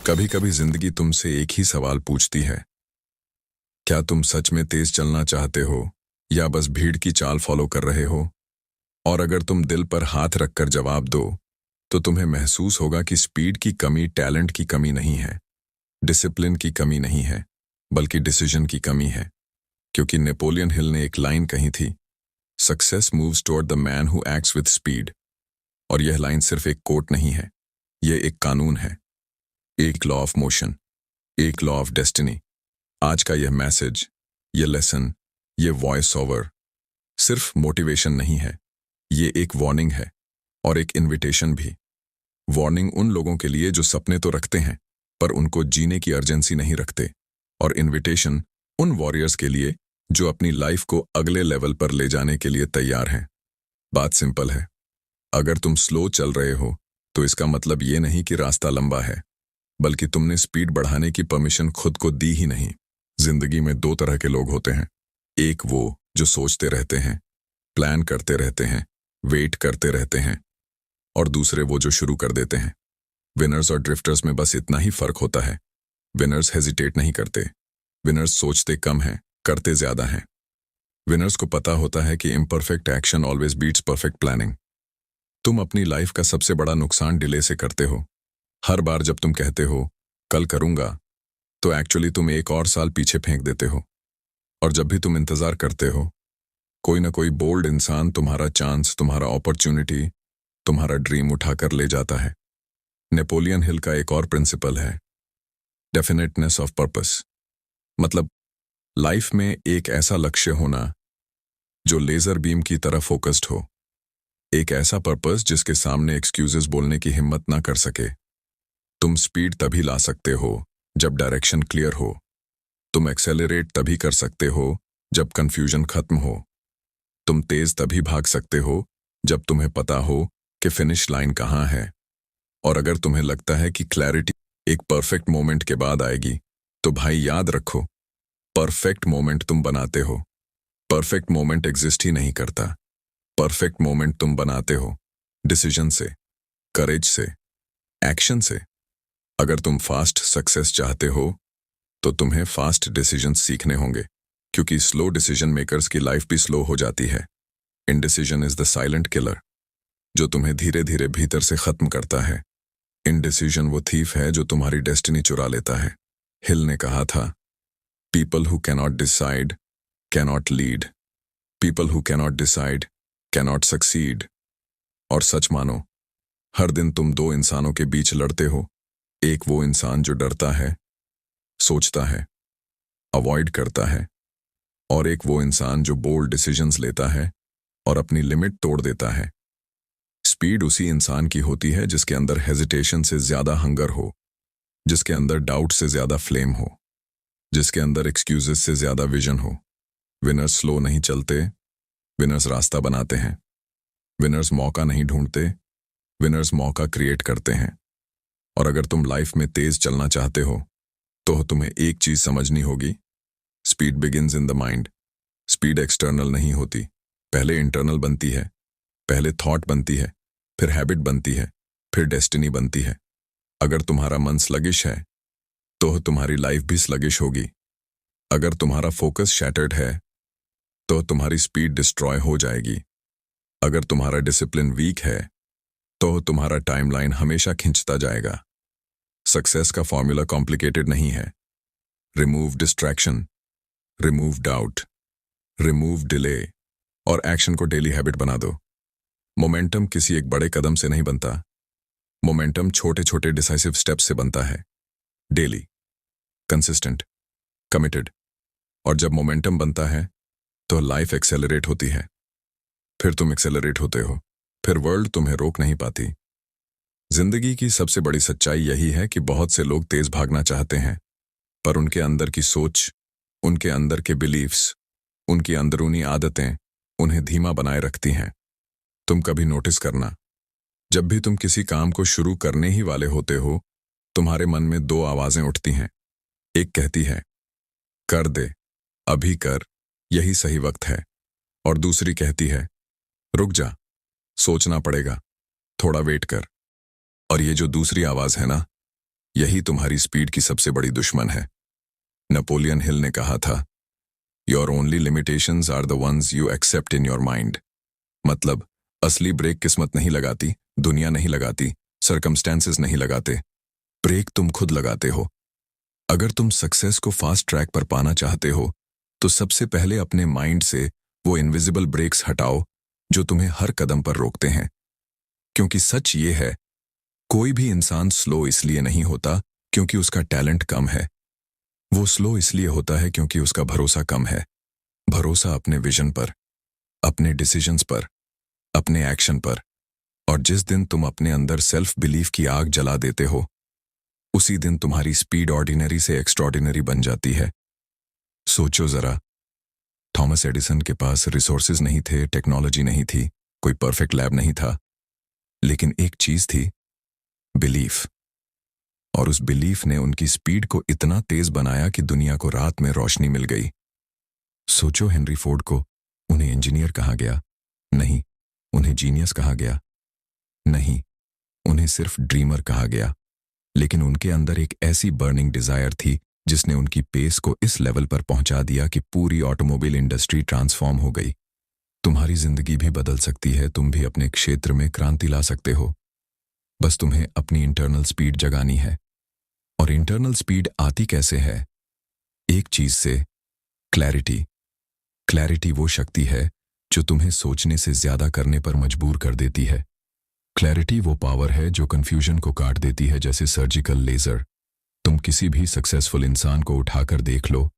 कभी कभी जिंदगी तुमसे एक ही सवाल पूछती है। क्या तुम सच में तेज चलना चाहते हो या बस भीड़ की चाल फॉलो कर रहे हो? और अगर तुम दिल पर हाथ रखकर जवाब दो तो तुम्हें महसूस होगा कि स्पीड की कमी टैलेंट की कमी नहीं है, डिसिप्लिन की कमी नहीं है, बल्कि डिसीजन की कमी है। क्योंकि नेपोलियन हिल ने एक लाइन कही थी, success moves toward the man who acts with speed. और यह लाइन सिर्फ एक कोट नहीं है, यह एक कानून है, एक लॉ ऑफ मोशन, एक लॉ ऑफ डेस्टिनी। आज का यह मैसेज, यह लेसन, यह वॉइस ओवर सिर्फ मोटिवेशन नहीं है, ये एक वार्निंग है और एक इनविटेशन भी। वार्निंग उन लोगों के लिए जो सपने तो रखते हैं पर उनको जीने की अर्जेंसी नहीं रखते, और इनविटेशन उन वॉरियर्स के लिए जो अपनी लाइफ को अगले लेवल पर ले जाने के लिए तैयार हैं। बात सिंपल है, अगर तुम स्लो चल रहे हो तो इसका मतलब ये नहीं कि रास्ता लंबा है, बल्कि तुमने स्पीड बढ़ाने की परमिशन खुद को दी ही नहीं। जिंदगी में दो तरह के लोग होते हैं, एक वो जो सोचते रहते हैं, प्लान करते रहते हैं, वेट करते रहते हैं, और दूसरे वो जो शुरू कर देते हैं। विनर्स और ड्रिफ्टर्स में बस इतना ही फर्क होता है, विनर्स हेजिटेट नहीं करते, विनर्स सोचते कम हैं, करते ज्यादा हैं। विनर्स को पता होता है कि imperfect action always beats perfect planning. तुम अपनी लाइफ का सबसे बड़ा नुकसान डिले से करते हो। हर बार जब तुम कहते हो कल करूंगा, तो एक्चुअली तुम एक और साल पीछे फेंक देते हो। और जब भी तुम इंतजार करते हो, कोई ना कोई बोल्ड इंसान तुम्हारा चांस, तुम्हारा अपॉर्चुनिटी, तुम्हारा ड्रीम उठाकर ले जाता है। नेपोलियन हिल का एक और प्रिंसिपल है, डेफिनेटनेस ऑफ पर्पस। मतलब लाइफ में एक ऐसा लक्ष्य होना जो लेजर बीम की तरह फोकस्ड हो, एक ऐसा पर्पस जिसके सामने एक्सक्यूजेस बोलने की हिम्मत ना कर सके। तुम स्पीड तभी ला सकते हो जब डायरेक्शन क्लियर हो, तुम एक्सेलरेट तभी कर सकते हो जब कंफ्यूजन खत्म हो, तुम तेज तभी भाग सकते हो जब तुम्हें पता हो कि फिनिश लाइन कहाँ है। और अगर तुम्हें लगता है कि क्लैरिटी एक परफेक्ट मोमेंट के बाद आएगी, तो भाई याद रखो, परफेक्ट मोमेंट तुम बनाते हो। परफेक्ट मोमेंट एग्जिस्ट ही नहीं करता, परफेक्ट मोमेंट तुम बनाते हो डिसीजन से, करेज से, एक्शन से। अगर तुम फास्ट सक्सेस चाहते हो तो तुम्हें फास्ट डिसीजन सीखने होंगे, क्योंकि स्लो डिसीजन मेकर्स की लाइफ भी स्लो हो जाती है। Indecision is the silent killer, जो तुम्हें धीरे धीरे भीतर से खत्म करता है। इनडिसीजन वो थीफ है जो तुम्हारी डेस्टिनी चुरा लेता है। हिल ने कहा था, people who cannot decide cannot lead, people who cannot decide cannot succeed. और सच मानो, हर दिन तुम दो इंसानों के बीच लड़ते हो, एक वो इंसान जो डरता है, सोचता है, अवॉइड करता है, और एक वो इंसान जो बोल्ड डिसीजंस लेता है और अपनी लिमिट तोड़ देता है। स्पीड उसी इंसान की होती है जिसके अंदर हेजिटेशन से ज्यादा हंगर हो, जिसके अंदर डाउट से ज्यादा फ्लेम हो, जिसके अंदर एक्सक्यूजेस से ज्यादा विजन हो। विनर्स स्लो नहीं चलते, विनर्स रास्ता बनाते हैं। विनर्स मौका नहीं ढूंढते, विनर्स मौका क्रिएट करते हैं। और अगर तुम लाइफ में तेज चलना चाहते हो तो तुम्हें एक चीज समझनी होगी, speed begins in the mind. Speed external नहीं होती, पहले इंटरनल बनती है। पहले थॉट बनती है, फिर हैबिट बनती है, फिर डेस्टिनी बनती है। अगर तुम्हारा मन स्लगिश है तो तुम्हारी लाइफ भी स्लगिश होगी। अगर तुम्हारा फोकस शैटर्ड है तो तुम्हारी स्पीड डिस्ट्रॉय हो जाएगी। अगर तुम्हारा डिसिप्लिन वीक है तो तुम्हारा टाइमलाइन हमेशा खिंचता जाएगा। सक्सेस का फॉर्मूला कॉम्प्लिकेटेड नहीं है। Remove distraction, remove doubt, remove delay, और एक्शन को डेली हैबिट बना दो। मोमेंटम किसी एक बड़े कदम से नहीं बनता, मोमेंटम छोटे छोटे डिसाइसिव स्टेप्स से बनता है। Daily, consistent, committed. और जब मोमेंटम बनता है तो लाइफ एक्सेलरेट होती है, फिर तुम एक्सेलरेट होते हो, फिर वर्ल्ड तुम्हें रोक नहीं पाती। जिंदगी की सबसे बड़ी सच्चाई यही है कि बहुत से लोग तेज भागना चाहते हैं, पर उनके अंदर की सोच, उनके अंदर के बिलीफ्स, उनकी अंदरूनी आदतें उन्हें धीमा बनाए रखती हैं। तुम कभी नोटिस करना, जब भी तुम किसी काम को शुरू करने ही वाले होते हो, तुम्हारे मन में दो आवाजें उठती हैं। एक कहती है, कर दे, अभी कर, यही सही वक्त है। और दूसरी कहती है, रुक जा, सोचना पड़ेगा, थोड़ा वेट कर। और ये जो दूसरी आवाज है ना, यही तुम्हारी स्पीड की सबसे बड़ी दुश्मन है। नेपोलियन हिल ने कहा था, your only limitations are the ones you accept in your mind. मतलब असली ब्रेक किस्मत नहीं लगाती, दुनिया नहीं लगाती, सर्कमस्टेंसेस नहीं लगाते, ब्रेक तुम खुद लगाते हो। अगर तुम सक्सेस को फास्ट ट्रैक पर पाना चाहते हो तो सबसे पहले अपने माइंड से वो इनविजिबल ब्रेक्स हटाओ जो तुम्हें हर कदम पर रोकते हैं। क्योंकि सच ये है, कोई भी इंसान स्लो इसलिए नहीं होता क्योंकि उसका टैलेंट कम है। वो स्लो इसलिए होता है क्योंकि उसका भरोसा कम है। भरोसा अपने विजन पर, अपने डिसीजंस पर, अपने एक्शन पर। और जिस दिन तुम अपने अंदर सेल्फ बिलीफ की आग जला देते हो, उसी दिन तुम्हारी स्पीड ऑर्डिनरी से एक्स्ट्रॉर्डिनरी बन जाती है। सोचो जरा, थॉमस एडिसन के पास रिसोर्सेज नहीं थे, टेक्नोलॉजी नहीं थी, कोई परफेक्ट लैब नहीं था, लेकिन एक चीज थी, बिलीफ। और उस बिलीफ ने उनकी स्पीड को इतना तेज बनाया कि दुनिया को रात में रोशनी मिल गई। सोचो, हेनरी फोर्ड को उन्हें इंजीनियर कहा गया नहीं, उन्हें जीनियस कहा गया नहीं, उन्हें सिर्फ ड्रीमर कहा गया। लेकिन उनके अंदर एक ऐसी बर्निंग डिजायर थी जिसने उनकी पेस को इस लेवल पर पहुंचा दिया कि पूरी ऑटोमोबाइल इंडस्ट्री ट्रांसफॉर्म हो गई। तुम्हारी जिंदगी भी बदल सकती है, तुम भी अपने क्षेत्र में क्रांति ला सकते हो। बस तुम्हें अपनी इंटरनल स्पीड जगानी है। और इंटरनल स्पीड आती कैसे है? एक चीज से, क्लैरिटी। क्लैरिटी वो शक्ति है जो तुम्हें सोचने से ज्यादा करने पर मजबूर कर देती है। क्लैरिटी वो पावर है जो कंफ्यूजन को काट देती है, जैसे सर्जिकल लेजर। तुम किसी भी सक्सेसफुल इंसान को उठाकर देख लो,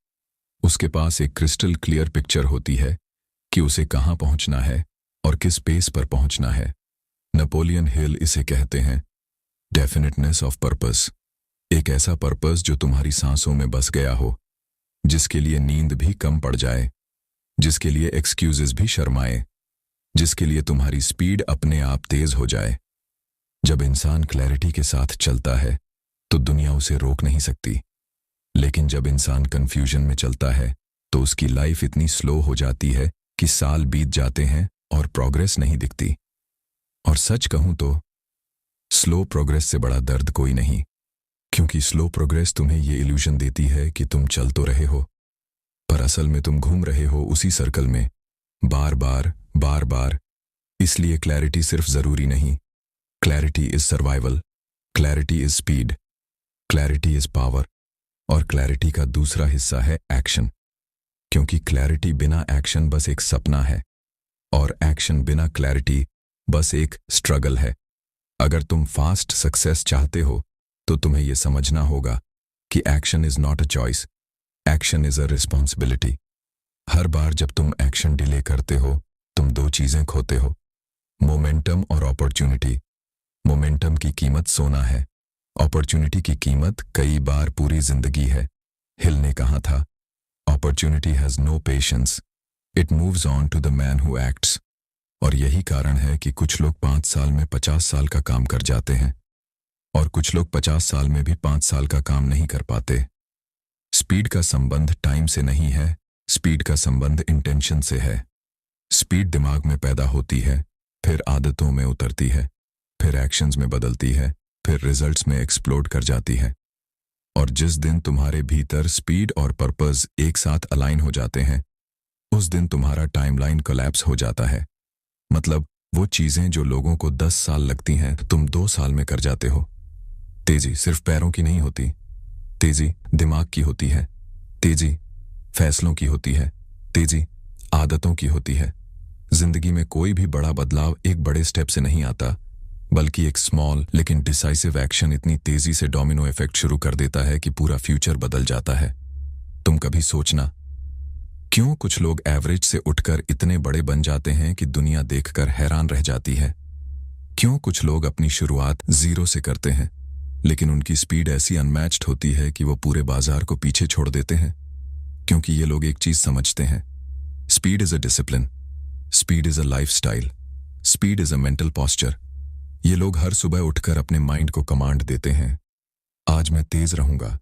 उसके पास एक क्रिस्टल क्लियर पिक्चर होती है कि उसे कहां पहुंचना है और किस पेस पर पहुंचना है। नेपोलियन हिल इसे कहते हैं डेफिनेटनेस ऑफ पर्पस। एक ऐसा पर्पस जो तुम्हारी सांसों में बस गया हो, जिसके लिए नींद भी कम पड़ जाए, जिसके लिए एक्सक्यूजेस भी शर्माए, जिसके लिए तुम्हारी स्पीड अपने आप तेज हो जाए। जब इंसान क्लैरिटी के साथ चलता है तो दुनिया उसे रोक नहीं सकती। लेकिन जब इंसान कंफ्यूजन में चलता है तो उसकी लाइफ इतनी स्लो हो जाती है कि साल बीत जाते हैं और प्रोग्रेस नहीं दिखती। और सच कहूं तो स्लो प्रोग्रेस से बड़ा दर्द कोई नहीं, क्योंकि स्लो प्रोग्रेस तुम्हें ये इल्यूजन देती है कि तुम चल तो रहे हो, पर असल में तुम घूम रहे हो उसी सर्कल में, बार बार बार बार। इसलिए क्लैरिटी सिर्फ जरूरी नहीं, clarity is survival, clarity is speed, clarity is power. और क्लैरिटी का दूसरा हिस्सा है एक्शन। क्योंकि क्लैरिटी बिना एक्शन बस एक सपना है, और एक्शन बिना क्लैरिटी बस एक स्ट्रगल है। अगर तुम फास्ट सक्सेस चाहते हो तो तुम्हें यह समझना होगा कि action is not a choice, action is a responsibility. हर बार जब तुम एक्शन डिले करते हो तुम दो चीजें खोते हो, मोमेंटम और अपॉर्चुनिटी। मोमेंटम की कीमत सोना है, अपॉर्चुनिटी की कीमत कई बार पूरी जिंदगी है। हिल ने कहा था, opportunity has no patience, it moves on to the man who acts. और यही कारण है कि कुछ लोग 5 साल में 50 साल का काम कर जाते हैं और कुछ लोग 50 साल में भी 5 साल का काम नहीं कर पाते। स्पीड का संबंध टाइम से नहीं है, स्पीड का संबंध इंटेंशन से है। स्पीड दिमाग में पैदा होती है, फिर आदतों में उतरती है, फिर एक्शंस में बदलती है, फिर रिजल्ट्स में एक्सप्लोड कर जाती है। और जिस दिन तुम्हारे भीतर स्पीड और पर्पस एक साथ अलाइन हो जाते हैं, उस दिन तुम्हारा टाइमलाइन कोलैप्स हो जाता है। मतलब वो चीजें जो लोगों को 10 साल लगती हैं तुम 2 साल में कर जाते हो। तेजी सिर्फ पैरों की नहीं होती, तेजी दिमाग की होती है, तेजी फैसलों की होती है, तेजी आदतों की होती है। जिंदगी में कोई भी बड़ा बदलाव एक बड़े स्टेप से नहीं आता, बल्कि एक स्मॉल लेकिन डिसाइसिव एक्शन इतनी तेजी से डोमिनो इफेक्ट शुरू कर देता है कि पूरा फ्यूचर बदल जाता है। तुम कभी सोचना, क्यों कुछ लोग एवरेज से उठकर इतने बड़े बन जाते हैं कि दुनिया देखकर हैरान रह जाती है? क्यों कुछ लोग अपनी शुरुआत 0 से करते हैं लेकिन उनकी स्पीड ऐसी अनमैच्ड होती है कि वो पूरे बाजार को पीछे छोड़ देते हैं? क्योंकि ये लोग एक चीज समझते हैं, speed is a discipline, speed is a lifestyle, speed is a mental posture. ये लोग हर सुबह उठकर अपने माइंड को कमांड देते हैं, आज मैं तेज रहूंगा,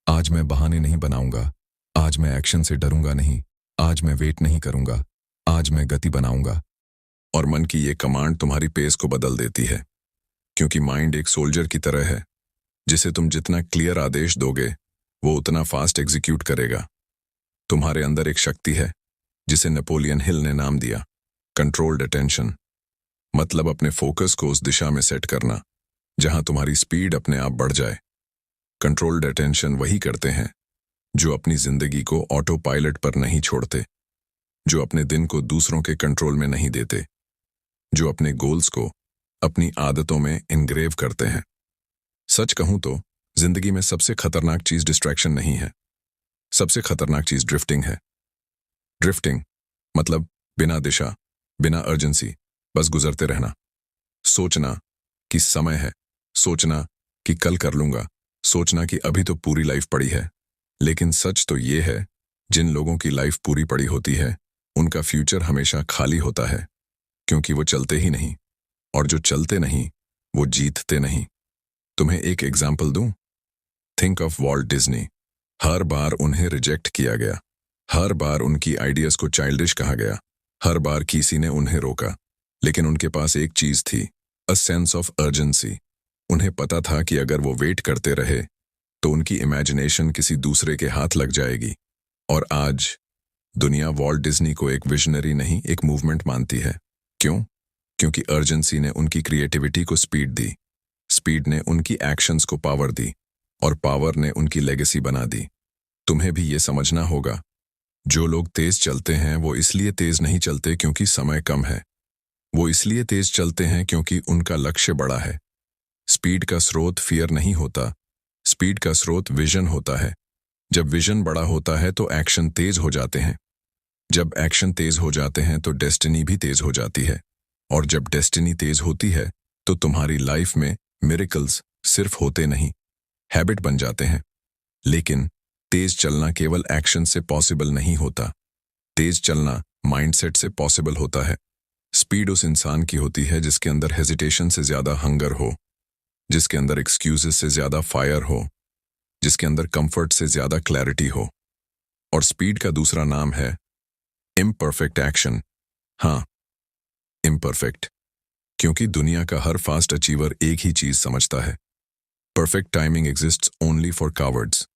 आज मैं बहाने नहीं बनाऊंगा, आज मैं एक्शन से डरूंगा नहीं, आज मैं वेट नहीं करूंगा, आज मैं गति बनाऊंगा। और मन की ये कमांड तुम्हारी पेस को बदल देती है, क्योंकि माइंड एक सोल्जर की तरह है। जिसे तुम जितना क्लियर आदेश दोगे वो उतना फास्ट एग्जीक्यूट करेगा। तुम्हारे अंदर एक शक्ति है जिसे नेपोलियन हिल ने नाम दिया कंट्रोल्ड अटेंशन। मतलब अपने फोकस को उस दिशा में सेट करना जहां तुम्हारी स्पीड अपने आप बढ़ जाए। कंट्रोल्ड अटेंशन वही करते हैं जो अपनी जिंदगी को ऑटो पायलट पर नहीं छोड़ते, जो अपने दिन को दूसरों के कंट्रोल में नहीं देते, जो अपने गोल्स को अपनी आदतों में इनग्रेव करते हैं। सच कहूं तो जिंदगी में सबसे खतरनाक चीज डिस्ट्रैक्शन नहीं है, सबसे खतरनाक चीज ड्रिफ्टिंग है। ड्रिफ्टिंग मतलब बिना दिशा, बिना अर्जेंसी, बस गुजरते रहना। सोचना कि समय है, सोचना कि कल कर लूंगा, सोचना कि अभी तो पूरी लाइफ पड़ी है। लेकिन सच तो ये है, जिन लोगों की लाइफ पूरी पड़ी होती है उनका फ्यूचर हमेशा खाली होता है, क्योंकि वो चलते ही नहीं, और जो चलते नहीं वो जीतते नहीं। तुम्हें एक एग्जाम्पल दूं? Think of Walt Disney. हर बार उन्हें रिजेक्ट किया गया, हर बार उनकी आइडियाज को चाइल्डिश कहा गया, हर बार किसी ने उन्हें रोका, लेकिन उनके पास एक चीज थी, अ सेंस ऑफ अर्जेंसी। उन्हें पता था कि अगर वो वेट करते रहे तो उनकी इमेजिनेशन किसी दूसरे के हाथ लग जाएगी। और आज दुनिया वॉल्ट डिज्नी को एक विजनरी नहीं, एक मूवमेंट मानती है। क्यों? क्योंकि अर्जेंसी ने उनकी क्रिएटिविटी को स्पीड दी, स्पीड ने उनकी एक्शंस को पावर दी, और पावर ने उनकी लेगेसी बना दी। तुम्हें भी ये समझना होगा, जो लोग तेज चलते हैं वो इसलिए तेज नहीं चलते क्योंकि समय कम है, वो इसलिए तेज चलते हैं क्योंकि उनका लक्ष्य बड़ा है। स्पीड का स्रोत फियर नहीं होता, स्पीड का स्रोत विजन होता है। जब विजन बड़ा होता है तो एक्शन तेज हो जाते हैं, जब एक्शन तेज हो जाते हैं तो डेस्टिनी भी तेज हो जाती है, और जब डेस्टिनी तेज होती है तो तुम्हारी लाइफ में मिरेकल्स सिर्फ होते नहीं, हैबिट बन जाते हैं। लेकिन तेज चलना केवल एक्शन से पॉसिबल नहीं होता, तेज चलना माइंडसेट से पॉसिबल होता है। स्पीड उस इंसान की होती है जिसके अंदर हेजिटेशन से ज्यादा हंगर हो, जिसके अंदर एक्सक्यूजेस से ज्यादा फायर हो, जिसके अंदर कंफर्ट से ज्यादा क्लैरिटी हो। और स्पीड का दूसरा नाम है इम्परफेक्ट एक्शन। हाँ, इम्परफेक्ट, क्योंकि दुनिया का हर फास्ट अचीवर एक ही चीज समझता है, perfect timing exists only for cowards.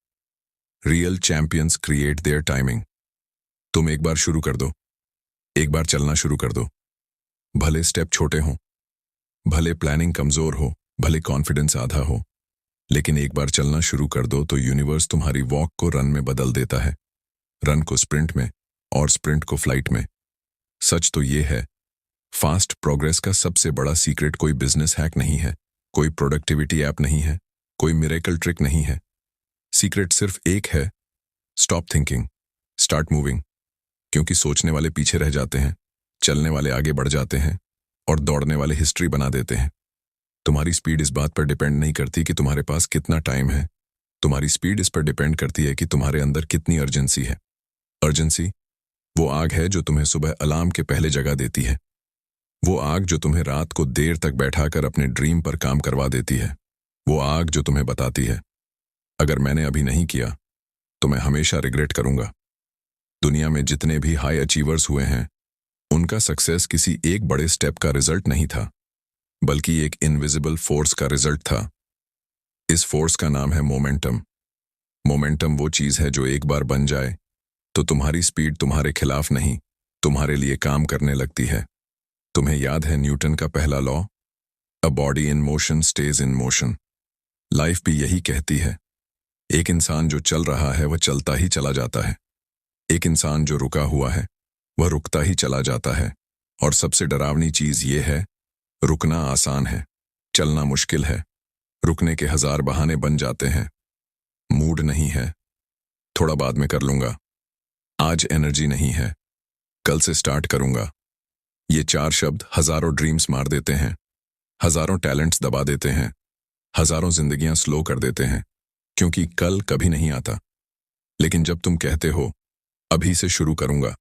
Real champions create their timing. तुम एक बार शुरू कर दो, एक बार चलना शुरू कर दो, भले स्टेप छोटे हों, भले प्लानिंग कमजोर हो, भले कॉन्फिडेंस आधा हो, लेकिन एक बार चलना शुरू कर दो तो यूनिवर्स तुम्हारी वॉक को रन में बदल देता है, रन को स्प्रिंट में और स्प्रिंट को फ्लाइट में। सच तो ये है, फास्ट प्रोग्रेस का सबसे बड़ा सीक्रेट कोई बिजनेस हैक नहीं है, कोई प्रोडक्टिविटी ऐप नहीं है, कोई मिरेकल ट्रिक नहीं है। सीक्रेट सिर्फ एक है, स्टॉप थिंकिंग, स्टार्ट मूविंग। क्योंकि सोचने वाले पीछे रह जाते हैं, चलने वाले आगे बढ़ जाते हैं, और दौड़ने वाले हिस्ट्री बना देते हैं। तुम्हारी स्पीड इस बात पर डिपेंड नहीं करती कि तुम्हारे पास कितना टाइम है, तुम्हारी स्पीड इस पर डिपेंड करती है कि तुम्हारे अंदर कितनी अर्जेंसी है। अर्जेंसी वो आग है जो तुम्हें सुबह अलार्म के पहले जगा देती है, वो आग जो तुम्हें रात को देर तक बैठाकर अपने ड्रीम पर काम करवा देती है, वो आग जो तुम्हें बताती है, अगर मैंने अभी नहीं किया तो मैं हमेशा रिग्रेट करूंगा। दुनिया में जितने भी हाई अचीवर्स हुए हैं, उनका सक्सेस किसी एक बड़े स्टेप का रिजल्ट नहीं था, बल्कि एक इनविजिबल फोर्स का रिजल्ट था। इस फोर्स का नाम है मोमेंटम। मोमेंटम वो चीज है जो एक बार बन जाए तो तुम्हारी स्पीड तुम्हारे खिलाफ नहीं, तुम्हारे लिए काम करने लगती है। तुम्हें याद है न्यूटन का पहला law, a body in motion stage in motion. Life भी यही कहती है, एक इंसान जो चल रहा है वह चलता ही चला जाता है, एक इंसान जो रुका हुआ है वह रुकता ही चला जाता है। और सबसे डरावनी चीज ये है, रुकना आसान है, चलना मुश्किल है। रुकने के 1000 बहाने बन जाते हैं। मूड नहीं है, थोड़ा बाद में कर लूंगा, आज एनर्जी नहीं है, कल से स्टार्ट करूंगा। ये 4 शब्द हजारों ड्रीम्स मार देते हैं, हजारों टैलेंट्स दबा देते हैं, हजारों जिंदगियां स्लो कर देते हैं, क्योंकि कल कभी नहीं आता। लेकिन जब तुम कहते हो अभी से शुरू करूंगा,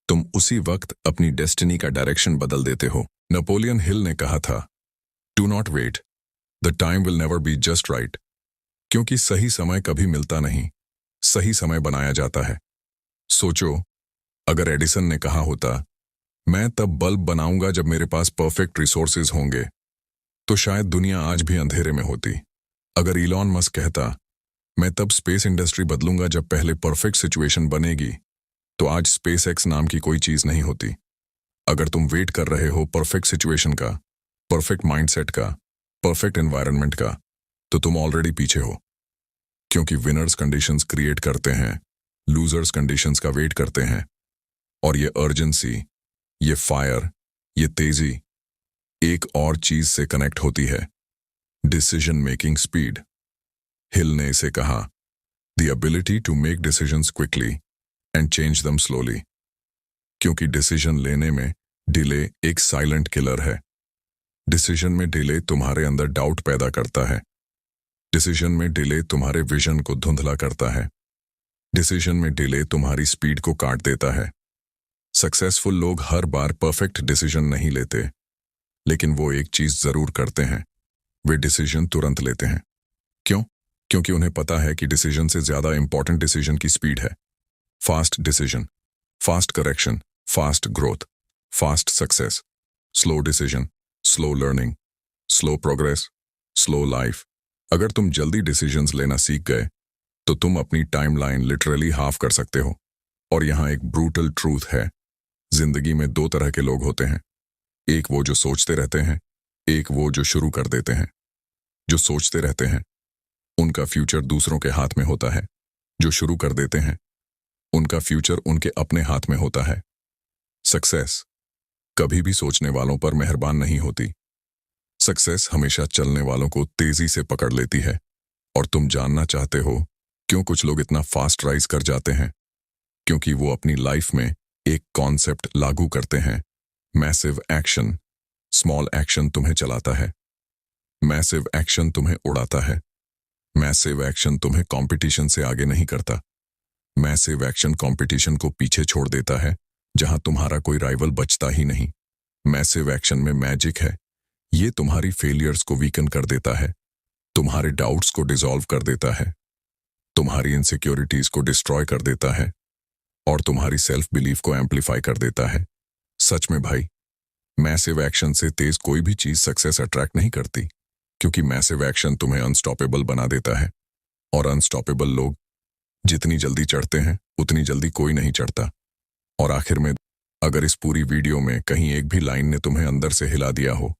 तुम उसी वक्त अपनी डेस्टिनी का डायरेक्शन बदल देते हो। नेपोलियन हिल ने कहा था, do not wait, the time will never be just right. क्योंकि सही समय कभी मिलता नहीं, सही समय बनाया जाता है। सोचो, अगर एडिसन ने कहा होता मैं तब बल्ब बनाऊंगा जब मेरे पास परफेक्ट रिसोर्सेज होंगे, तो शायद दुनिया आज भी अंधेरे में होती। अगर इलॉन मस्क कहता मैं तब स्पेस इंडस्ट्री बदलूंगा जब पहले परफेक्ट सिचुएशन बनेगी, तो आज स्पेस एक्स नाम की कोई चीज नहीं होती। अगर तुम वेट कर रहे हो परफेक्ट सिचुएशन का, परफेक्ट माइंडसेट का, परफेक्ट एनवायरनमेंट का, तो तुम ऑलरेडी पीछे हो। क्योंकि विनर्स कंडीशंस क्रिएट करते हैं, लूजर्स कंडीशंस का वेट करते हैं। और ये अर्जेंसी, ये फायर, ये तेजी एक और चीज से कनेक्ट होती है, डिसीजन मेकिंग स्पीड। हिल ने इसे कहा, the ability to make decisions quickly and change them slowly. क्योंकि डिसीजन लेने में डिले एक साइलेंट किलर है। डिसीजन में डिले तुम्हारे अंदर डाउट पैदा करता है। डिसीजन में डिले तुम्हारे विजन को धुंधला करता है। डिसीजन में डिले तुम्हारी स्पीड को काट देता है। सक्सेसफुल लोग हर बार परफेक्ट डिसीजन नहीं लेते, लेकिन वो एक चीज जरूर करते हैं, वे डिसीजन तुरंत लेते हैं। क्यों? क्योंकि उन्हें पता है कि डिसीजन से ज्यादा इंपॉर्टेंट डिसीजन की स्पीड है। Fast decision, fast correction, fast growth, fast success. Slow decision, slow learning, slow progress, slow life. अगर तुम जल्दी डिसीजंस लेना सीख गए, तो तुम अपनी टाइमलाइन लिटरली हाफ कर सकते हो। और यहां एक ब्रूटल ट्रूथ है, जिंदगी में दो तरह के लोग होते हैं। एक वो जो सोचते रहते हैं, एक वो जो शुरू कर देते हैं। जो सोचते रहते हैं उनका फ्यूचर दूसरों के हाथ में होता है। जो शुरू कर देते हैं उनका फ्यूचर उनके अपने हाथ में होता है। सक्सेस कभी भी सोचने वालों पर मेहरबान नहीं होती। सक्सेस हमेशा चलने वालों को तेजी से पकड़ लेती है। और तुम जानना चाहते हो क्यों कुछ लोग इतना फास्ट राइज कर जाते हैं? क्योंकि वो अपनी लाइफ में एक कॉन्सेप्ट लागू करते हैं, मैसिव एक्शन। स्मॉल एक्शन तुम्हें चलाता है, मैसिव एक्शन तुम्हें उड़ाता है। मैसिव एक्शन तुम्हें कंपटीशन से आगे नहीं करता। मैसिव एक्शन कंपटीशन को पीछे छोड़ देता है, जहां तुम्हारा कोई राइवल बचता ही नहीं। मैसिव एक्शन में मैजिक है, ये तुम्हारी फेलियर्स को वीकन कर देता है, तुम्हारे डाउट्स को डिसॉल्व कर देता है, तुम्हारी इनसिक्योरिटीज को डिस्ट्रॉय कर देता है और तुम्हारी सेल्फ बिलीफ को एम्पलीफाई कर देता है। सच में भाई, मैसिव एक्शन से तेज कोई भी चीज सक्सेस अट्रैक्ट नहीं करती, क्योंकि मैसिव एक्शन तुम्हें अनस्टॉपेबल बना देता है। और अनस्टॉपेबल लोग जितनी जल्दी चढ़ते हैं उतनी जल्दी कोई नहीं चढ़ता। और आखिर में, अगर इस पूरी वीडियो में कहीं एक भी लाइन ने तुम्हें अंदर से हिला दिया हो,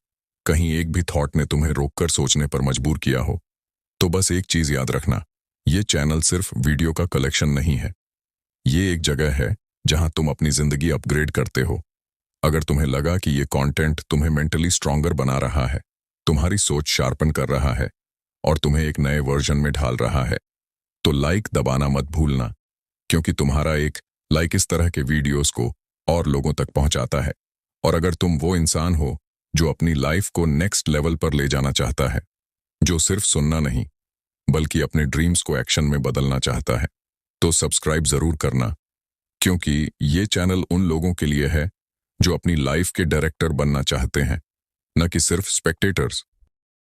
कहीं एक भी थॉट ने तुम्हें रोककर सोचने पर मजबूर किया हो, तो बस एक चीज याद रखना, ये चैनल सिर्फ वीडियो का कलेक्शन नहीं है। ये एक जगह है जहां तुम अपनी जिंदगी अपग्रेड करते हो। अगर तुम्हें लगा कि ये कंटेंट तुम्हें मेंटली स्ट्रॉन्गर बना रहा है, तुम्हारी सोच शार्पन कर रहा है और तुम्हें एक नए वर्जन में ढाल रहा है, तो लाइक दबाना मत भूलना, क्योंकि तुम्हारा एक लाइक इस तरह के वीडियोस को और लोगों तक पहुंचाता है। और अगर तुम वो इंसान हो जो अपनी लाइफ को नेक्स्ट लेवल पर ले जाना चाहता है, जो सिर्फ सुनना नहीं बल्कि अपने ड्रीम्स को एक्शन में बदलना चाहता है, तो सब्सक्राइब जरूर करना, क्योंकि ये चैनल उन लोगों के लिए है जो अपनी लाइफ के डायरेक्टर बनना चाहते हैं, न कि सिर्फ स्पेक्टेटर्स।